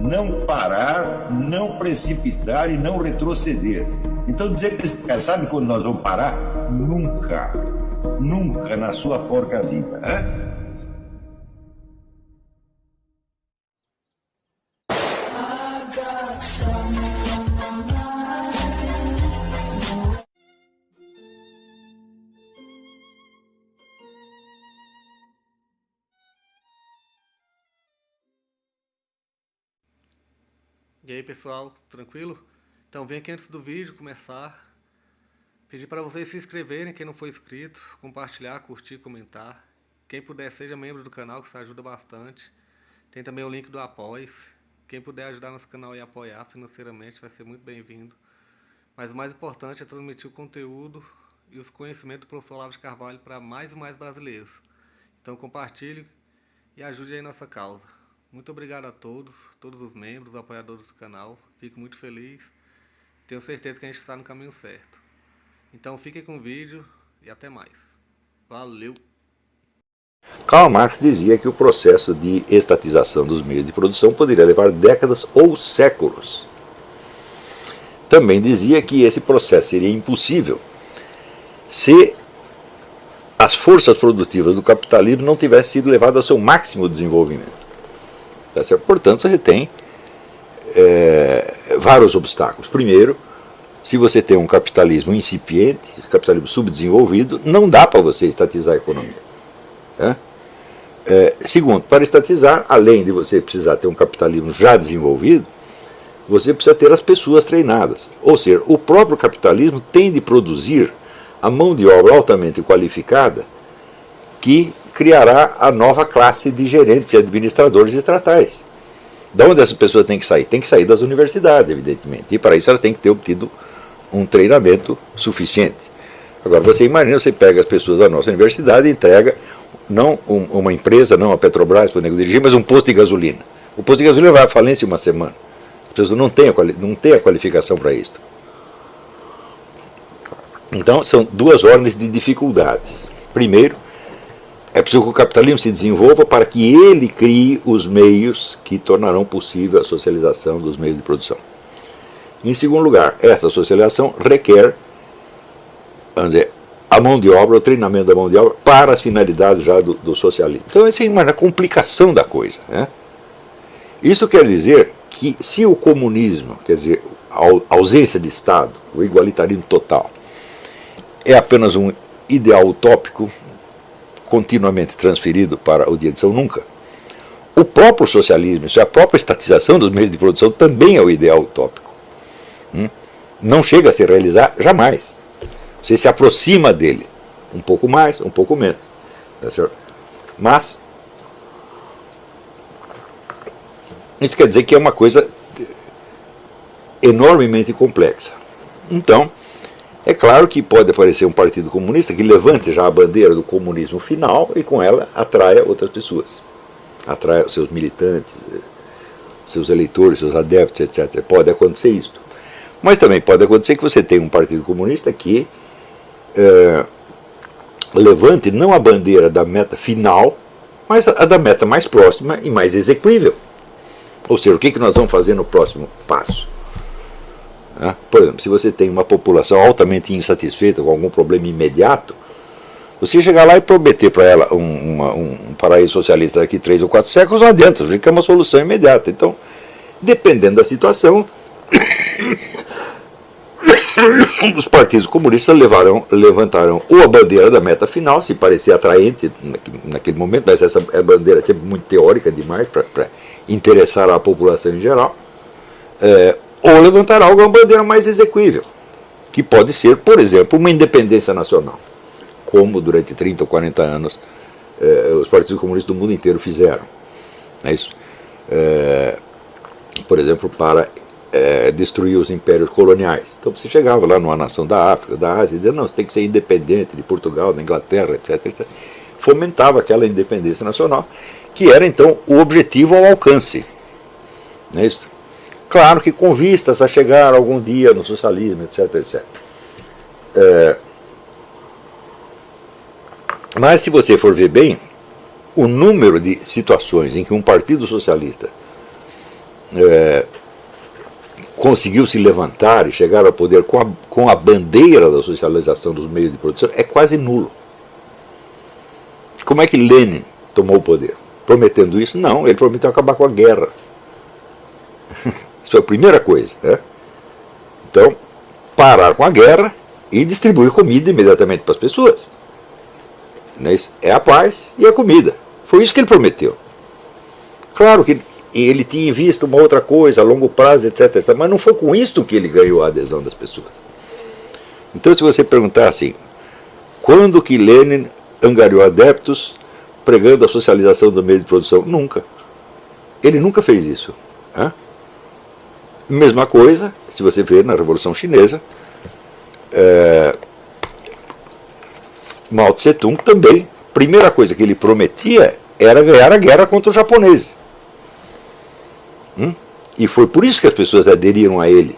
não parar, não precipitar e não retroceder. Então dizer para esse cara, sabe quando nós vamos parar? Nunca. Nunca na sua porca vida. Né? E aí pessoal, tranquilo? Então vem aqui antes do vídeo começar, pedir para vocês se inscreverem, quem não for inscrito, compartilhar, curtir, comentar. Quem puder seja membro do canal, que isso ajuda bastante. Tem também o link do Apoia-se. Quem puder ajudar nosso canal e apoiar financeiramente vai ser muito bem-vindo. Mas o mais importante é transmitir o conteúdo e os conhecimentos do professor Olavo de Carvalho para mais e mais brasileiros. Então compartilhe e ajude aí nossa causa. Muito obrigado a todos os membros, apoiadores do canal. Fico muito feliz. Tenho certeza que a gente está no caminho certo. Então fiquem com o vídeo e até mais. Valeu! Karl Marx dizia que o processo de estatização dos meios de produção poderia levar décadas ou séculos. Também dizia que esse processo seria impossível se as forças produtivas do capitalismo não tivessem sido levadas ao seu máximo desenvolvimento. Portanto, você tem vários obstáculos. Primeiro, se você tem um capitalismo incipiente, capitalismo subdesenvolvido, não dá para você estatizar a economia. Segundo, para estatizar, além de você precisar ter um capitalismo já desenvolvido, você precisa ter as pessoas treinadas. Ou seja, o próprio capitalismo tem de produzir a mão de obra altamente qualificada que criará a nova classe de gerentes e administradores estatais. De onde essas pessoas têm que sair? Tem que sair das universidades, evidentemente. E para isso elas têm que ter obtido um treinamento suficiente. Agora, você imagina, você pega as pessoas da nossa universidade e entrega, não uma empresa, não a Petrobras para o nego dirigir, mas um posto de gasolina. O posto de gasolina vai à falência em uma semana. As pessoas não têm a qualificação para isso. Então, são duas ordens de dificuldades. Primeiro, é preciso que o capitalismo se desenvolva para que ele crie os meios que tornarão possível a socialização dos meios de produção. Em segundo lugar, essa socialização requer, vamos dizer, a mão de obra, o treinamento da mão de obra para as finalidades já do socialismo. Então, essa é a complicação da coisa. Né? Isso quer dizer que se o comunismo, quer dizer, a ausência de Estado, o igualitarismo total, é apenas um ideal utópico, continuamente transferido para o dia de São Nunca, o próprio socialismo, isso é a própria estatização dos meios de produção, também é o ideal utópico. Não chega a se realizar jamais. Você se aproxima dele, um pouco mais, um pouco menos. Tá certo? Mas, isso quer dizer que é uma coisa enormemente complexa. Então, é claro que pode aparecer um partido comunista que levante já a bandeira do comunismo final e com ela atraia outras pessoas. Atraia seus militantes, seus eleitores, seus adeptos, etc. Pode acontecer isso. Mas também pode acontecer que você tenha um partido comunista que levante não a bandeira da meta final, mas a da meta mais próxima e mais execuível. Ou seja, o que nós vamos fazer no próximo passo? Por exemplo, se você tem uma população altamente insatisfeita com algum problema imediato, você chegar lá e prometer para ela um paraíso socialista daqui 3 ou 4 séculos, não adianta, você quer uma solução imediata. Então, dependendo da situação, os partidos comunistas levantaram ou a bandeira da meta final, se parecer atraente naquele momento, mas essa bandeira é sempre muito teórica demais para interessar a população em geral, ou levantar alguma bandeira mais execuível, que pode ser, por exemplo, uma independência nacional, como durante 30 ou 40 anos os partidos comunistas do mundo inteiro fizeram. É isso. Por exemplo, para destruir os impérios coloniais. Então você chegava lá numa nação da África, da Ásia, e dizia, não, você tem que ser independente de Portugal, da Inglaterra, etc, etc. Fomentava aquela independência nacional, que era então o objetivo ao alcance. Não é isso? Claro que com vistas a chegar algum dia no socialismo, etc, etc. Mas se você for ver bem, o número de situações em que um partido socialista conseguiu se levantar e chegar ao poder com a bandeira da socialização dos meios de produção é quase nulo. Como é que Lenin tomou o poder? Prometendo isso? Não, ele prometeu acabar com a guerra. Isso foi a primeira coisa, né? Então, parar com a guerra e distribuir comida imediatamente para as pessoas. É a paz e a comida. Foi isso que ele prometeu. Claro que ele tinha em vista uma outra coisa, a longo prazo, etc. Mas não foi com isso que ele ganhou a adesão das pessoas. Então, se você perguntar assim, quando que Lenin angariou adeptos pregando a socialização do meio de produção? Nunca. Ele nunca fez isso. Né? Mesma coisa, se você vê na Revolução Chinesa, Mao Tse Tung também, a primeira coisa que ele prometia era ganhar a guerra contra os japoneses. E foi por isso que as pessoas aderiram a ele.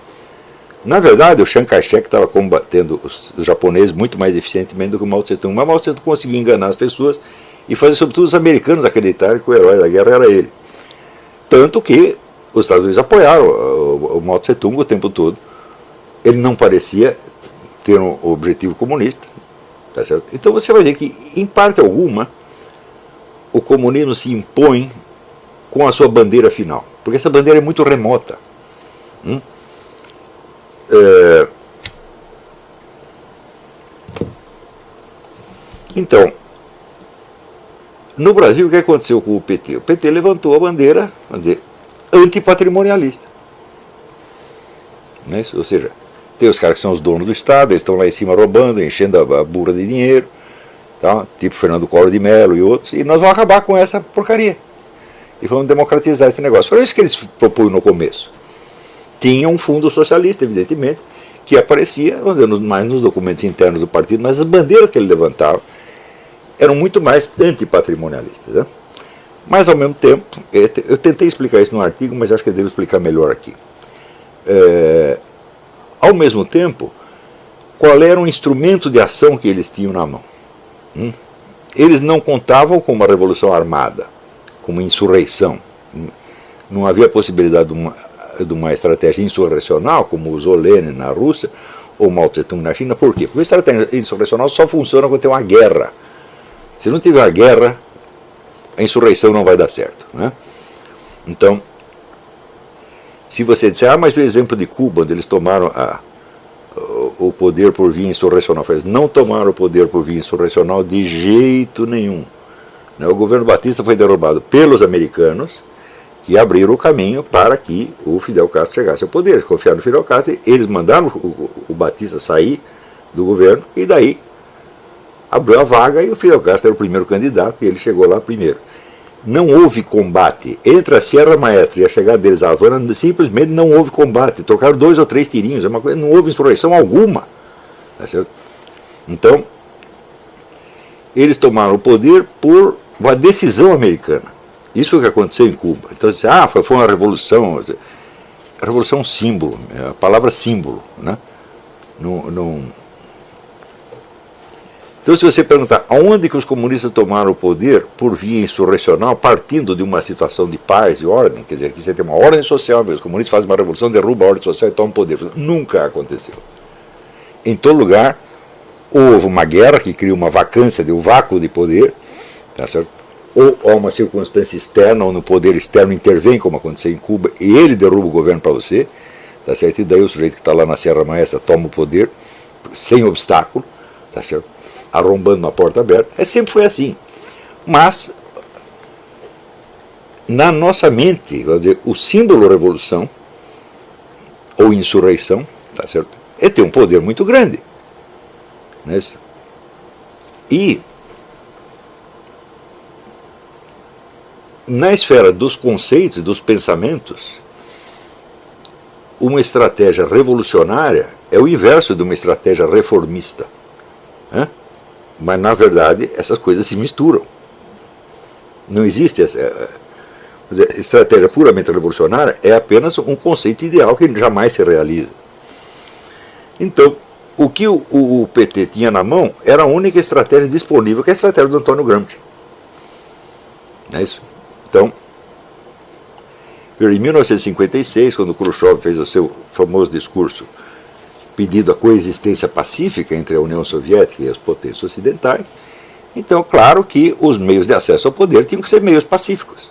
Na verdade, o Chiang Kai-shek estava combatendo os japoneses muito mais eficientemente do que o Mao Tse Tung, mas Mao Tse Tung conseguia enganar as pessoas e fazer sobretudo os americanos acreditarem que o herói da guerra era ele. Tanto que os Estados Unidos apoiaram o Mao Tse Tung o tempo todo. Ele não parecia ter um objetivo comunista. Tá certo? Então você vai ver que, em parte alguma, o comunismo se impõe com a sua bandeira final. Porque essa bandeira é muito remota. Então, no Brasil, o que aconteceu com o PT? O PT levantou a bandeira, vamos dizer, antipatrimonialista. Não é isso? Ou seja, tem os caras que são os donos do Estado, eles estão lá em cima roubando, enchendo a burra de dinheiro, tá? Tipo Fernando Collor de Mello e outros, e nós vamos acabar com essa porcaria. E vamos democratizar esse negócio. Foi isso que eles propunham no começo. Tinha um fundo socialista, evidentemente, que aparecia, vamos dizer, mais nos documentos internos do partido, mas as bandeiras que ele levantava eram muito mais antipatrimonialistas. Né? Mas, ao mesmo tempo, eu tentei explicar isso no artigo, mas acho que eu devo explicar melhor aqui. Ao mesmo tempo, qual era o instrumento de ação que eles tinham na mão? Eles não contavam com uma revolução armada, com uma insurreição. Não havia possibilidade de uma estratégia insurrecional, como usou Lenin na Rússia, ou Mao Tse-tung na China. Por quê? Porque a estratégia insurrecional só funciona quando tem uma guerra. Se não tiver a guerra, a insurreição não vai dar certo. Né? Então, se você disser, mas o exemplo de Cuba, onde eles tomaram o poder por via insurrecional, eles não tomaram o poder por via insurrecional de jeito nenhum. Né? O governo Batista foi derrubado pelos americanos, que abriram o caminho para que o Fidel Castro chegasse ao poder. Confiaram no Fidel Castro, eles mandaram o Batista sair do governo, e daí abriu a vaga e o Fidel Castro era o primeiro candidato e ele chegou lá primeiro. Não houve combate entre a Sierra Maestra e a chegada deles à Havana, simplesmente não houve combate. Trocaram 2 ou 3 tirinhos, é uma coisa, não houve insurreição alguma. Tá certo? Então, eles tomaram o poder por uma decisão americana. Isso foi o que aconteceu em Cuba. Então, foi uma revolução. A revolução é um símbolo, a palavra símbolo. Né? Então, se você perguntar aonde que os comunistas tomaram o poder por via insurrecional, partindo de uma situação de paz e ordem, quer dizer, que você tem uma ordem social, os comunistas fazem uma revolução, derrubam a ordem social e tomam o poder. Nunca aconteceu. Em todo lugar, houve uma guerra que cria uma vacância, um vácuo de poder, tá certo? Ou há uma circunstância externa, onde o poder externo intervém, como aconteceu em Cuba, e ele derruba o governo para você, tá certo? E daí o sujeito que está lá na Serra Maestra toma o poder, sem obstáculo, tá certo? Arrombando uma porta aberta. Sempre foi assim. Mas, na nossa mente, vamos dizer, o símbolo revolução, ou insurreição, tá certo? É ter um poder muito grande. Não é isso? E, na esfera dos conceitos e dos pensamentos, uma estratégia revolucionária é o inverso de uma estratégia reformista. Né? Mas, na verdade, essas coisas se misturam. Não existe essa estratégia puramente revolucionária, é apenas um conceito ideal que jamais se realiza. Então, o que o PT tinha na mão era a única estratégia disponível, que é a estratégia do Antônio Gramsci. Não é isso? Então, Em 1956, quando Khrushchev fez o seu famoso discurso pedindo a coexistência pacífica entre a União Soviética e as potências ocidentais, então, claro que os meios de acesso ao poder tinham que ser meios pacíficos.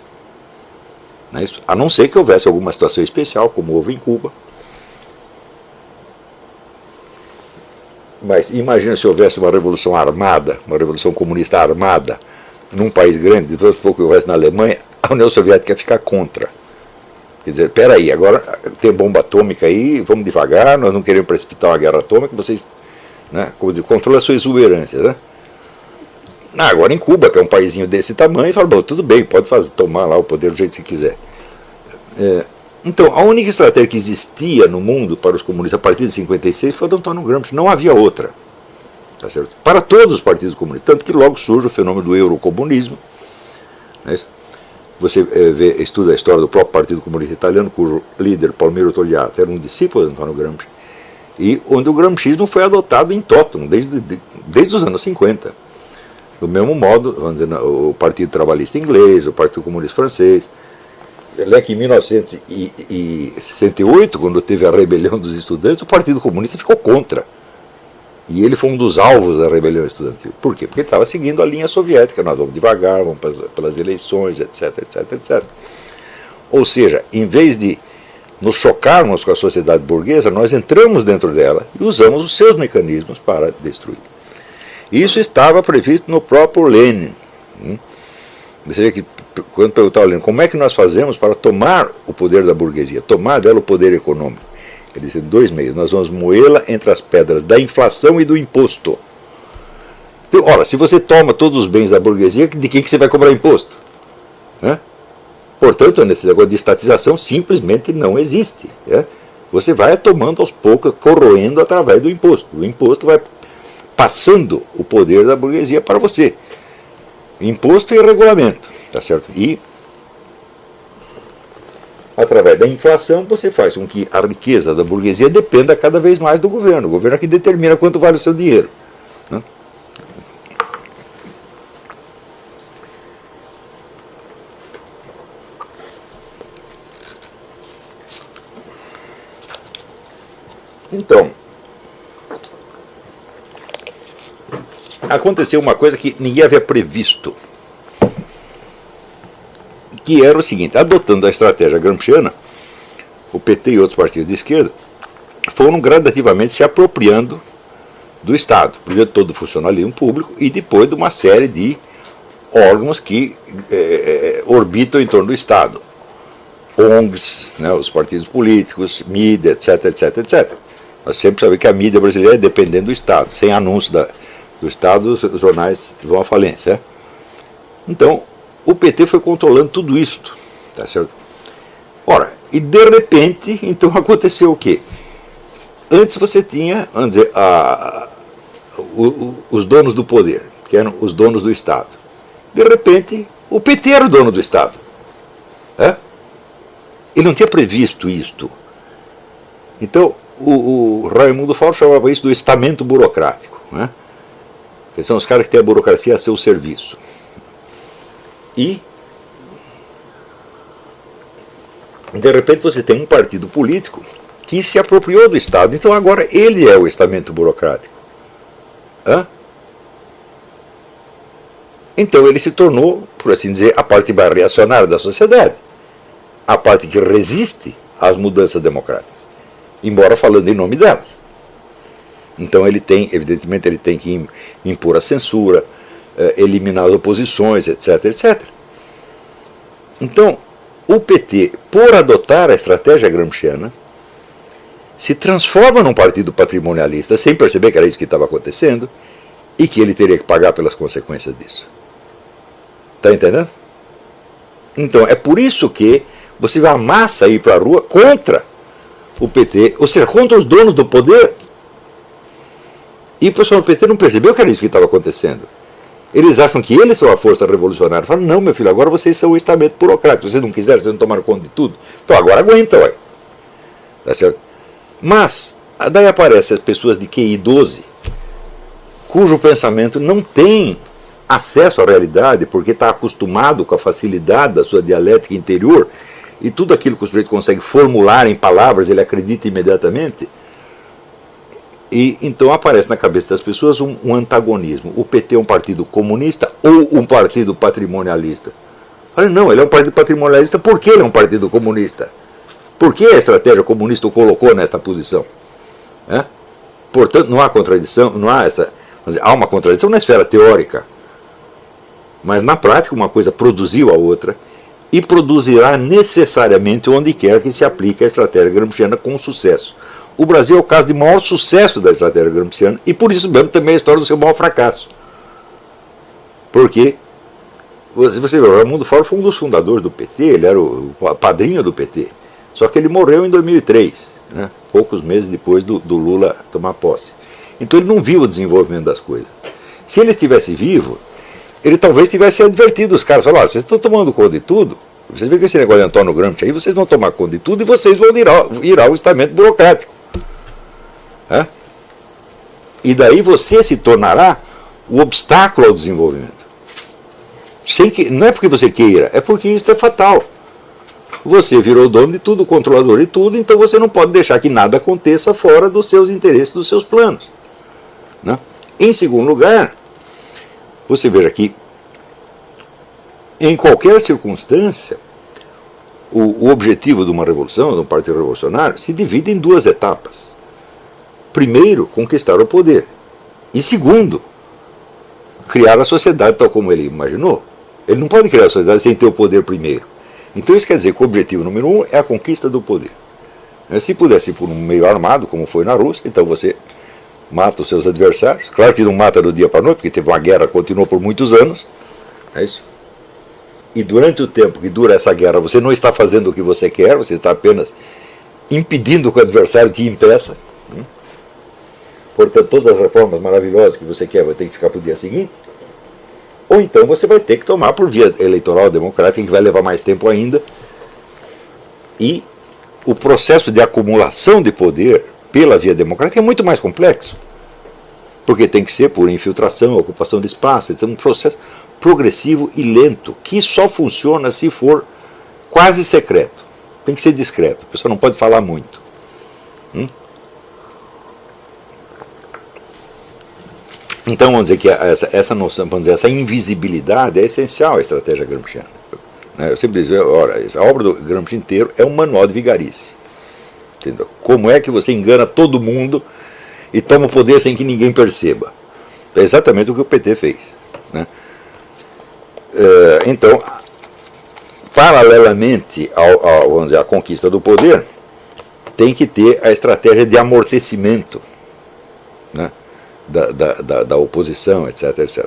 Não é isso? A não ser que houvesse alguma situação especial, como houve em Cuba. Mas imagina se houvesse uma revolução armada, uma revolução comunista armada, num país grande, depois que houvesse na Alemanha, a União Soviética ia ficar contra. Quer dizer, peraí, agora tem bomba atômica aí, vamos devagar, nós não queremos precipitar uma guerra atômica, vocês, né, controlam a sua exuberância, né? Agora em Cuba, que é um paísinho desse tamanho, fala, bom, tudo bem, pode tomar lá o poder do jeito que quiser. Então, a única estratégia que existia no mundo para os comunistas a partir de 56 foi a do Antônio Gramsci, não havia outra. Tá certo? Para todos os partidos comunistas, tanto que logo surge o fenômeno do eurocomunismo. Né? Você estuda a história do próprio Partido Comunista Italiano, cujo líder, Palmiro Togliatti, era um discípulo de Antônio Gramsci, e onde o gramscismo foi adotado em tótum, desde os anos 50. Do mesmo modo, vamos dizer, o Partido Trabalhista Inglês, o Partido Comunista Francês. É que em 1968, quando teve a rebelião dos estudantes, o Partido Comunista ficou contra. E ele foi um dos alvos da rebelião estudantil. Por quê? Porque ele estava seguindo a linha soviética, nós vamos devagar, vamos pelas eleições, etc, etc, etc. Ou seja, em vez de nos chocarmos com a sociedade burguesa, nós entramos dentro dela e usamos os seus mecanismos para destruir. Isso estava previsto no próprio Lenin. Você vê que, quando perguntava ao Lenin, como é que nós fazemos para tomar o poder da burguesia, tomar dela o poder econômico? Ele disse, 2 meios, nós vamos moê-la entre as pedras da inflação e do imposto. Então, ora, se você toma todos os bens da burguesia, de quem que você vai cobrar imposto? Né? Portanto, esse negócio de estatização simplesmente não existe. Né? Você vai tomando aos poucos, corroendo através do imposto. O imposto vai passando o poder da burguesia para você. Imposto e regulamento, tá certo? E através da inflação você faz com que a riqueza da burguesia dependa cada vez mais do governo. O governo é que determina quanto vale o seu dinheiro. Né? Então, aconteceu uma coisa que ninguém havia previsto, que era o seguinte: adotando a estratégia gramsciana, o PT e outros partidos de esquerda foram gradativamente se apropriando do Estado, primeiro todo o funcionalismo público e depois de uma série de órgãos que orbitam em torno do Estado, ONGs, né, os partidos políticos, mídia, etc, etc, etc. Nós sempre sabemos que a mídia brasileira é dependendo do Estado, sem anúncio do Estado, os jornais vão à falência. Então, o PT foi controlando tudo isso, tá certo? Ora, e de repente, então aconteceu o quê? Antes você tinha, vamos dizer, os donos do poder, que eram os donos do Estado. De repente, o PT era o dono do Estado. Ele não tinha previsto isto. Então, o Raimundo Fauro chamava isso do estamento burocrático. Né? Que são os caras que têm a burocracia a seu serviço. E, de repente, você tem um partido político que se apropriou do Estado. Então, agora, ele é o estamento burocrático. Então, ele se tornou, por assim dizer, a parte mais reacionária da sociedade. A parte que resiste às mudanças democráticas, embora falando em nome delas. Então, ele tem, evidentemente, ele tem que impor a censura, eliminar as oposições, etc, etc. Então, o PT, por adotar a estratégia gramsciana, se transforma num partido patrimonialista, sem perceber que era isso que estava acontecendo, e que ele teria que pagar pelas consequências disso. Está entendendo? Então, é por isso que você vê a massa ir para a rua contra o PT, ou seja, contra os donos do poder. E o pessoal do PT não percebeu que era isso que estava acontecendo. Eles acham que eles são a força revolucionária. Falam, não, meu filho, agora vocês são o estamento burocrático. Vocês não quiseram, vocês não tomaram conta de tudo. Então agora aguenta, ué. Tá certo? Mas, daí aparecem as pessoas de QI 12, cujo pensamento não tem acesso à realidade, porque está acostumado com a facilidade da sua dialética interior, e tudo aquilo que o sujeito consegue formular em palavras, ele acredita imediatamente, e então aparece na cabeça das pessoas um antagonismo. O PT é um partido comunista ou um partido patrimonialista? Olha, não, ele é um partido patrimonialista porque ele é um partido comunista. Por que a estratégia comunista o colocou nesta posição? É? Portanto, não há contradição, não há essa... Há uma contradição na esfera teórica, mas na prática uma coisa produziu a outra e produzirá necessariamente onde quer que se aplique a estratégia gramsciana com sucesso. O Brasil é o caso de maior sucesso da estratégia gramsciana e por isso mesmo também é a história do seu maior fracasso. Porque você vê, o Raimundo Fauro foi um dos fundadores do PT, ele era o padrinho do PT, só que ele morreu em 2003, né, poucos meses depois do Lula tomar posse. Então ele não viu o desenvolvimento das coisas. Se ele estivesse vivo, ele talvez tivesse advertido os caras, falou, vocês estão tomando conta de tudo, vocês veem que esse negócio de Antônio Gramsci aí, vocês vão tomar conta de tudo e vocês vão ir ao estamento burocrático. É? E daí você se tornará o obstáculo ao desenvolvimento. Não é porque você queira, é porque isso é fatal. Você virou dono de tudo, controlador de tudo, então você não pode deixar que nada aconteça fora dos seus interesses, dos seus planos. Né? Em segundo lugar, você veja que em qualquer circunstância, o objetivo de uma revolução, de um partido revolucionário, se divide em duas etapas. Primeiro, conquistar o poder. E segundo, criar a sociedade tal como ele imaginou. Ele não pode criar a sociedade sem ter o poder primeiro. Então isso quer dizer que o objetivo número 1 é a conquista do poder. Se pudesse ir por um meio armado, como foi na Rússia, então você mata os seus adversários. Claro que não mata do dia para a noite, porque teve uma guerra que continuou por muitos anos. É isso. E durante o tempo que dura essa guerra, você não está fazendo o que você quer, você está apenas impedindo que o adversário te impeça. Portanto, todas as reformas maravilhosas que você quer vai ter que ficar para o dia seguinte. Ou então você vai ter que tomar por via eleitoral democrática, que vai levar mais tempo ainda. E o processo de acumulação de poder pela via democrática é muito mais complexo. Porque tem que ser por infiltração, ocupação de espaço, é um processo progressivo e lento, que só funciona se for quase secreto. Tem que ser discreto, a pessoa não pode falar muito. Então vamos dizer que essa noção, vamos dizer, essa invisibilidade é essencial à estratégia gramsciana. Eu sempre digo, ora, a obra do Gramsci inteiro é um manual de vigarice. Entendeu? Como é que você engana todo mundo e toma o poder sem que ninguém perceba? É exatamente o que o PT fez. Né? Então, paralelamente vamos dizer, à conquista do poder, tem que ter a estratégia de amortecimento, né? Da oposição, etc, etc.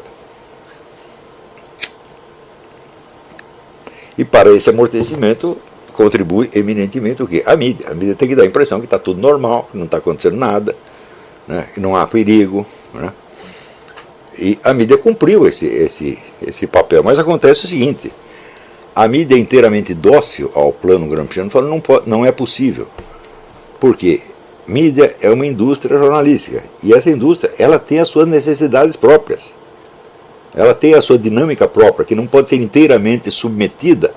E para esse amortecimento contribui eminentemente o quê? A mídia. A mídia tem que dar a impressão que está tudo normal, que não está acontecendo nada, né? Que não há perigo. Né? E a mídia cumpriu esse papel. Mas acontece o seguinte, a mídia é inteiramente dócil ao plano gramsciano, fala não é possível. Por quê? Mídia é uma indústria jornalística e essa indústria ela tem as suas necessidades próprias, ela tem a sua dinâmica própria que não pode ser inteiramente submetida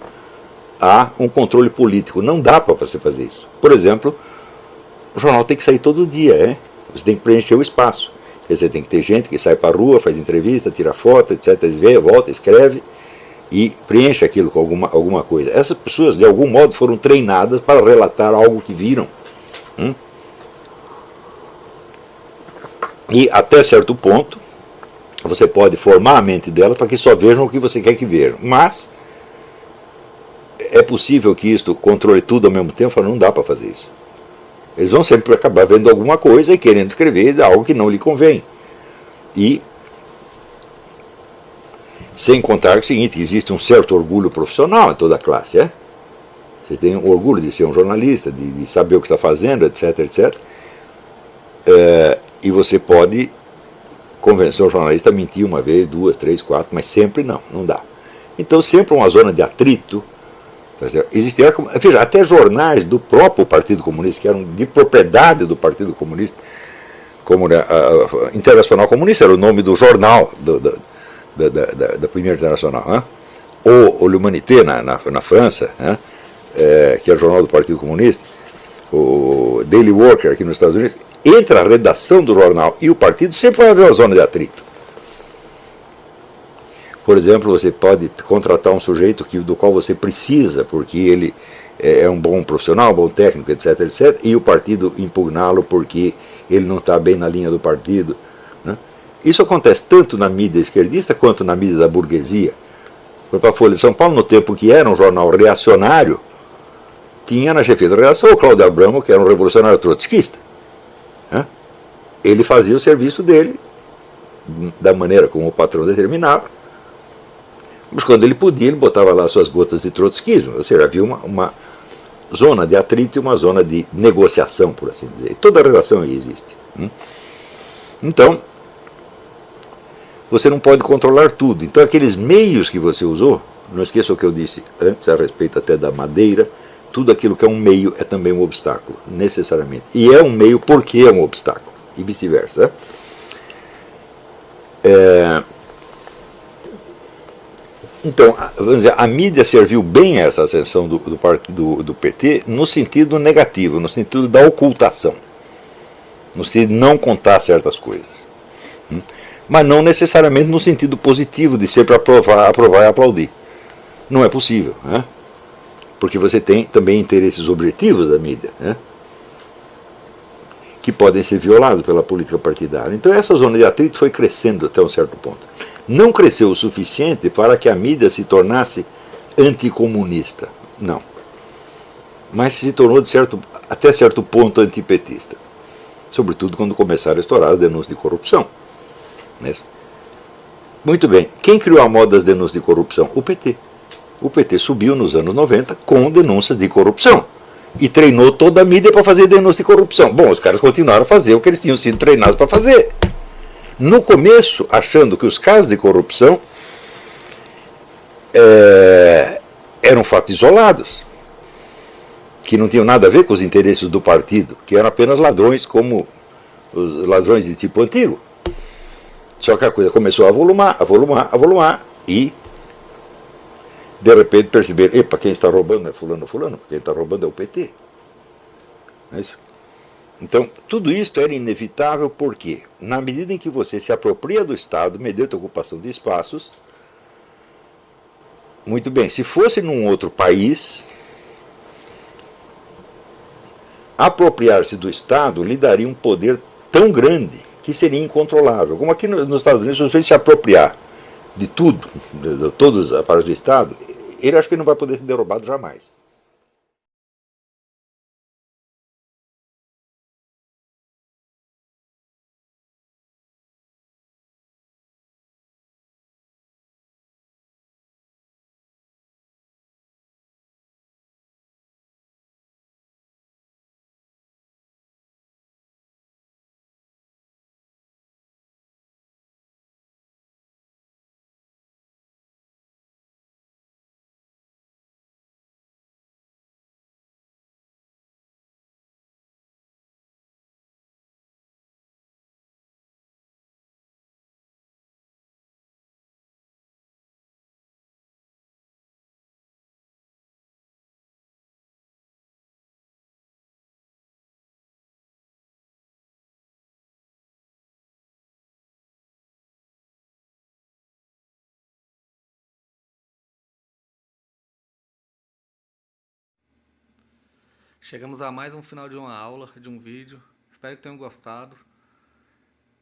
a um controle político. Não dá para você fazer isso. Por exemplo, o jornal tem que sair todo dia, você tem que preencher o espaço. Você tem que ter gente que sai para a rua, faz entrevista, tira foto, etc, volta, escreve e preenche aquilo com alguma coisa. Essas pessoas de algum modo foram treinadas para relatar algo que viram. E até certo ponto, você pode formar a mente dela para que só vejam o que você quer que vejam. Mas é possível que isto controle tudo ao mesmo tempo? Não dá para fazer isso. Eles vão sempre acabar vendo alguma coisa e querendo escrever algo que não lhe convém. E sem contar o seguinte, existe um certo orgulho profissional em toda a classe. Você tem um orgulho de ser um jornalista, de saber o que está fazendo, etc, etc. E você pode convencer o jornalista a mentir uma vez, duas, três, quatro, mas sempre não dá. Então sempre uma zona de atrito. Existiam, veja, até jornais do próprio Partido Comunista, que eram de propriedade do Partido Comunista, como a Internacional Comunista era o nome do jornal da Primeira Internacional, ou L'Humanité na França, que é o jornal do Partido Comunista, o Daily Worker aqui nos Estados Unidos, entre a redação do jornal e o partido sempre vai haver uma zona de atrito. Por exemplo, você pode contratar um sujeito do qual você precisa, porque ele é um bom profissional, um bom técnico, etc, etc, e o partido impugná-lo porque ele não está bem na linha do partido. Né? Isso acontece tanto na mídia esquerdista quanto na mídia da burguesia. Foi para a Folha de São Paulo, no tempo que era um jornal reacionário, tinha na chefia da redação o Cláudio Abramo, que era um revolucionário trotskista. Né? Ele fazia o serviço dele da maneira como o patrão determinava, mas quando ele podia, ele botava lá suas gotas de trotskismo, ou seja, havia uma zona de atrito e uma zona de negociação, por assim dizer. Toda a redação aí existe. Então, você não pode controlar tudo. Então, aqueles meios que você usou, não esqueça o que eu disse antes a respeito até da madeira, tudo aquilo que é um meio é também um obstáculo, necessariamente. E é um meio porque é um obstáculo, e vice-versa. Então, vamos dizer, a mídia serviu bem a essa ascensão do PT no sentido negativo, no sentido da ocultação, no sentido de não contar certas coisas. Mas não necessariamente no sentido positivo de sempre aprovar e aplaudir. Não é possível, né? Porque você tem também interesses objetivos da mídia, né? Que podem ser violados pela política partidária. Então essa zona de atrito foi crescendo até um certo ponto. Não cresceu o suficiente para que a mídia se tornasse anticomunista, não. Mas se tornou até certo ponto antipetista. Sobretudo quando começaram a estourar as denúncias de corrupção. Né? Muito bem, quem criou a moda das denúncias de corrupção? O PT. O PT subiu nos anos 90 com denúncias de corrupção. E treinou toda a mídia para fazer denúncia de corrupção. Bom, os caras continuaram a fazer o que eles tinham sido treinados para fazer. No começo, achando que os casos de corrupção eram fatos isolados, que não tinham nada a ver com os interesses do partido, que eram apenas ladrões como os ladrões de tipo antigo. Só que a coisa começou a avolumar, e de repente perceberam, epa, quem está roubando é fulano, quem está roubando é o PT. Não é isso? Então, tudo isso era inevitável porque, na medida em que você se apropria do Estado, mediante a ocupação de espaços, muito bem, se fosse num outro país, apropriar-se do Estado lhe daria um poder tão grande que seria incontrolável. Como aqui nos Estados Unidos, se você se apropriar de tudo, de todos os aparelhos do Estado, ele acho que não vai poder ser derrubado jamais. Chegamos a mais um final de uma aula, de um vídeo. Espero que tenham gostado.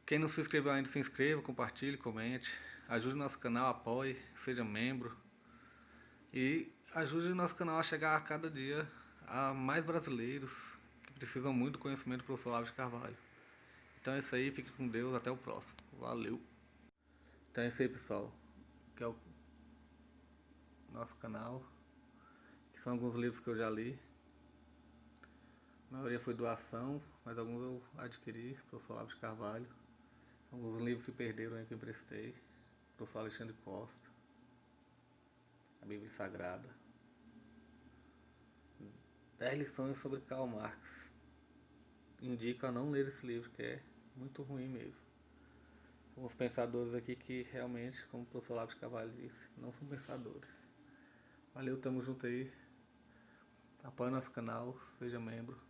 Quem não se inscreveu ainda, se inscreva, compartilhe, comente. Ajude o nosso canal, apoie, seja membro. E ajude o nosso canal a chegar a cada dia a mais brasileiros que precisam muito do conhecimento do professor Olavo de Carvalho. Então é isso aí, fique com Deus, até o próximo. Valeu! Então é isso aí, pessoal. Que é o nosso canal. Que são alguns livros que eu já li. A maioria foi doação, mas alguns eu adquiri, professor Olavo de Carvalho. Alguns livros se perderam aí que eu emprestei. Professor Alexandre Costa. A Bíblia Sagrada. 10 lições sobre Karl Marx. Indico a não ler esse livro, que é muito ruim mesmo. Alguns pensadores aqui que realmente, como o professor Olavo de Carvalho disse, não são pensadores. Valeu, tamo junto aí. apoie nosso canal, seja membro.